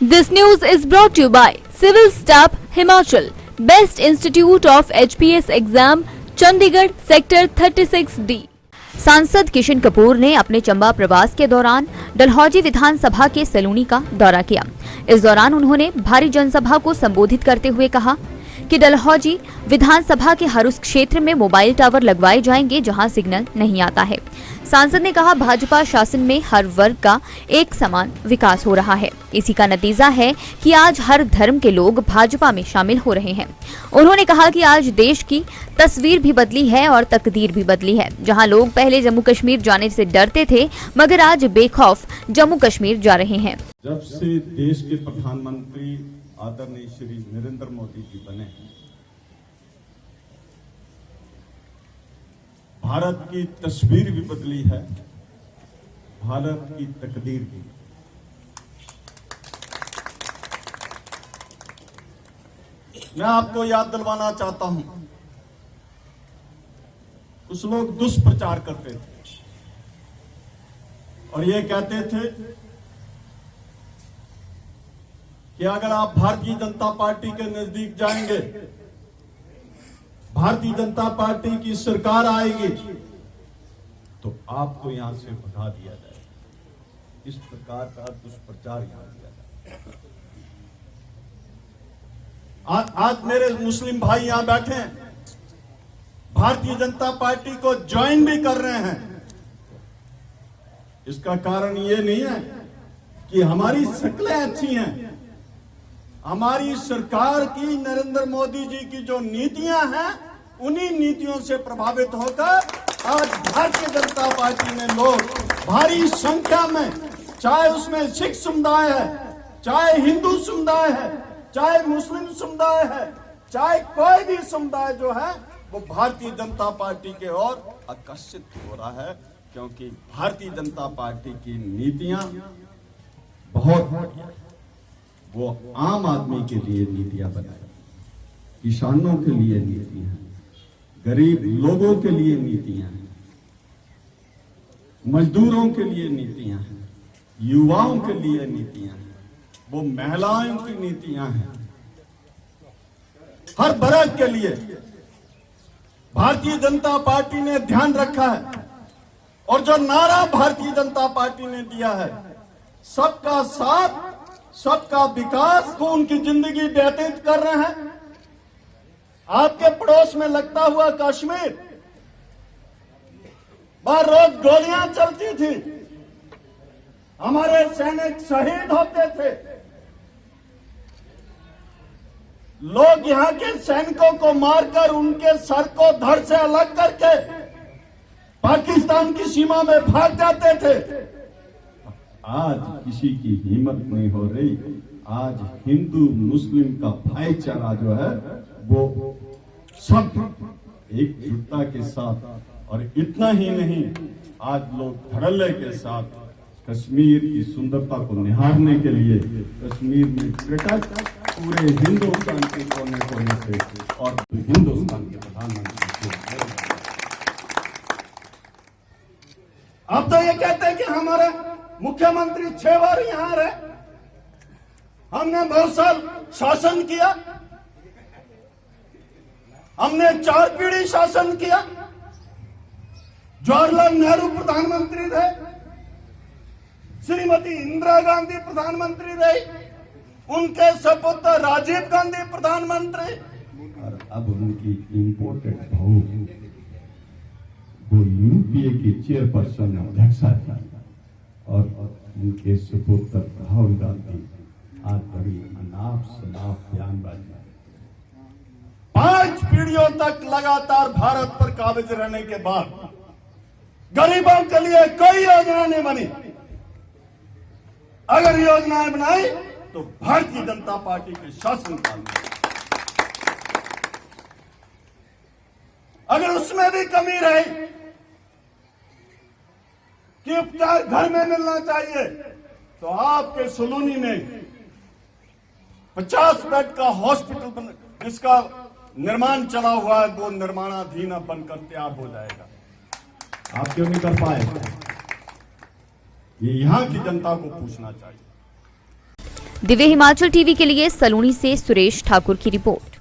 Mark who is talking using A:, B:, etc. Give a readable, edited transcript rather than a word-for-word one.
A: This news is brought to you by Civil Staff Himachal, Best Institute of HPS Exam, Chandigarh sector 36D। सांसद किशन कपूर ने अपने चंबा प्रवास के दौरान डलहौजी विधानसभा के सलूनी का दौरा किया। इस दौरान उन्होंने भारी जनसभा को संबोधित करते हुए कहा कि डलहौजी विधानसभा के हर उस क्षेत्र में मोबाइल टावर लगवाए जाएंगे जहां सिग्नल नहीं आता है। सांसद ने कहा, भाजपा शासन में हर वर्ग का एक समान विकास हो रहा है। इसी का नतीजा है कि आज हर धर्म के लोग भाजपा में शामिल हो रहे हैं। उन्होंने कहा कि आज देश की तस्वीर भी बदली है और तकदीर भी बदली है। जहां लोग पहले जम्मू कश्मीर जाने से डरते थे, मगर आज बेखौफ जम्मू कश्मीर जा रहे हैं।
B: जब से देश के प्रधानमंत्री आदरणीय श्री नरेंद्र मोदी जी बने, भारत की तस्वीर भी बदली है, भारत की तकदीर भी। मैं आपको याद दिलवाना चाहता हूं, कुछ लोग दुष्प्रचार करते थे और ये कहते थे कि अगर आप भारतीय जनता पार्टी के नजदीक जाएंगे, भारतीय जनता पार्टी की सरकार आएगी तो आपको यहां से भगा दिया जाएगा। इस प्रकार का दुष्प्रचार यहां किया जाए। आज मेरे मुस्लिम भाई यहां बैठे हैं, भारतीय जनता पार्टी को ज्वाइन भी कर रहे हैं। इसका कारण ये नहीं है कि हमारी शक्लें अच्छी हैं, हमारी सरकार की, नरेंद्र मोदी जी की जो नीतियां हैं, उन्हीं नीतियों से प्रभावित होकर आज भारतीय जनता पार्टी में लोग भारी संख्या में, चाहे उसमें सिख समुदाय है, चाहे हिंदू समुदाय है, चाहे मुस्लिम समुदाय है, चाहे कोई भी समुदाय जो है, वो भारतीय जनता पार्टी के ओर आकर्षित हो रहा है, क्योंकि भारतीय जनता पार्टी की नीतियां बहुत, वो आम आदमी के लिए नीतियां बनाई, किसानों के लिए नीतियां, गरीब लोगों के लिए नीतियां हैं, मजदूरों के लिए नीतियां हैं, युवाओं के लिए नीतियां हैं, वो महिलाओं की नीतियां हैं, हर वर्ग के लिए भारतीय जनता पार्टी ने ध्यान रखा है। और जो नारा भारतीय जनता पार्टी ने दिया है, सबका साथ सबका विकास, को उनकी जिंदगी व्यतीत कर रहे हैं। आपके पड़ोस में लगता हुआ कश्मीर, वहां रोज गोलियां चलती थी, हमारे सैनिक शहीद होते थे। लोग यहां के सैनिकों को मारकर उनके सर को धड़ से अलग करके पाकिस्तान की सीमा में भाग जाते थे। आज किसी की हिम्मत नहीं हो रही। आज हिंदू मुस्लिम का भाईचारा जो है वो सब एकजुटता के साथ, और इतना ही नहीं, आज लोग धड़ल्ले के साथ कश्मीर की सुंदरता को निहारने के लिए कश्मीर में पर्यटक पूरे हिंदुस्तान के कोने कोने से और हिंदुस्तान के प्रधानमंत्री अब तो ये कहते हैं कि हमारे मुख्यमंत्री 6 बार यहां रहे, हमने बहुत साल शासन किया, हमने 4 पीढ़ी शासन किया। जवाहरलाल नेहरू प्रधानमंत्री रहे, श्रीमती इंदिरा गांधी प्रधानमंत्री रही, उनके सपुत्र राजीव गांधी प्रधानमंत्री, और अब उनकी इंपोर्टेड बहू वो यूपीए की चेयरपर्सन अध्यक्षा थी, और उनके सुपुत्र राहुल गांधी आज बड़ी अनाप शनाप बयानबाजी। 5 पीढ़ियों तक लगातार भारत पर काबिज रहने के बाद गरीबों के लिए कोई योजना नहीं बनी। अगर योजनाएं बनाई तो भारतीय जनता पार्टी के शासनकाल में, अगर उसमें भी कमी रही कि उपचार घर में मिलना चाहिए, तो आपके सलूनी में 50 बेड का हॉस्पिटल जिसका निर्माण चला हुआ है, वो निर्माणाधीन अब बनकर तैयार हो जाएगा। आप क्यों नहीं कर पाए? ये यहां की जनता को पूछना चाहिए।
A: दिव्य हिमाचल टीवी के लिए सलूनी से सुरेश ठाकुर की रिपोर्ट।